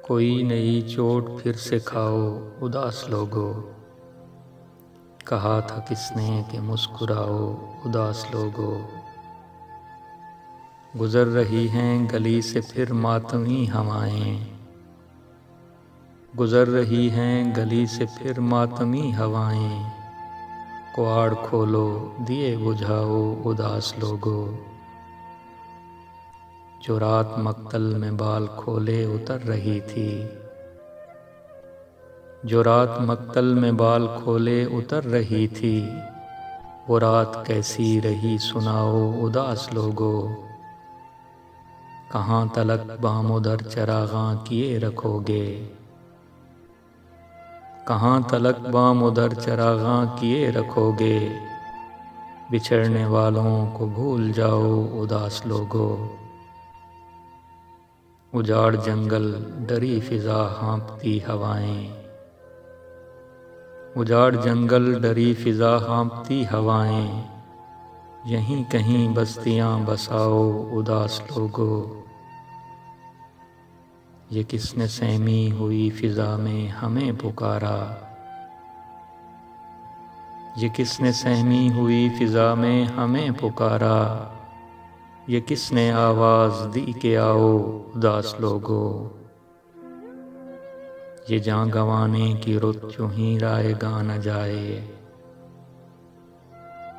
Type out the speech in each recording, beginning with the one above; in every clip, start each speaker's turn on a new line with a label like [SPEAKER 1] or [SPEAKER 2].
[SPEAKER 1] कोई नई चोट फिर से खाओ उदास लोगो। कहा था किसने कि मुस्कुराओ उदास लोगो। गुजर रही हैं गली से फिर मातमी हवाएं। गुजर रही हैं गली से फिर मातमी हवाएं। कुआड़ खोलो दिए बुझाओ उदास लोगो। जो रात मक्तल में बाल खोले उतर रही थी। जो रात मक्तल में बाल खोले उतर रही थी। वो रात कैसी रही सुनाओ उदास लोगो। कहाँ तलक बामुदर चरागां किए रखोगे। कहाँ तलक बामुदर चरागां किए रखोगे। बिछड़ने वालों को भूल जाओ उदास लोगो। उजाड़ जंगल डरी फिजा हाँफती हवाएं। उजाड़ जंगल डरी फिजा हाँफती हवाएं। यहीं कहीं बस्तियां बसाओ उदास लोगो। ये किसने सहमी हुई फिजा में हमें पुकारा। ये किसने सहमी हुई फिजा में हमें पुकारा। ये किसने आवाज़ दी के आओ उदास लोगो। ये जान गंवाने की रुत यूं ही रायगा न जाए।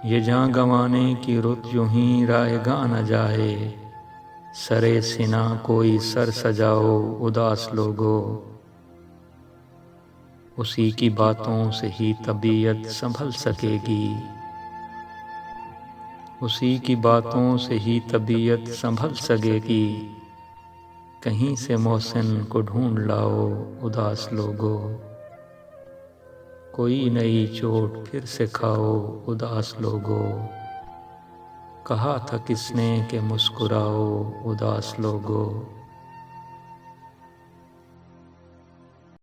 [SPEAKER 1] ये जान गंवाने की रुत यूं ही रायगा न जाए। सरे सिना कोई सर सजाओ उदास लोगो। उसी की बातों से ही तबीयत संभल सकेगी। उसी की बातों से ही तबीयत संभल सकेगी। कहीं से मोहसिन को ढूंढ लाओ उदास लोगो। कोई नई चोट फिर से खाओ उदास लोगो। कहा था किसने कि मुस्कुराओ उदास लोगो।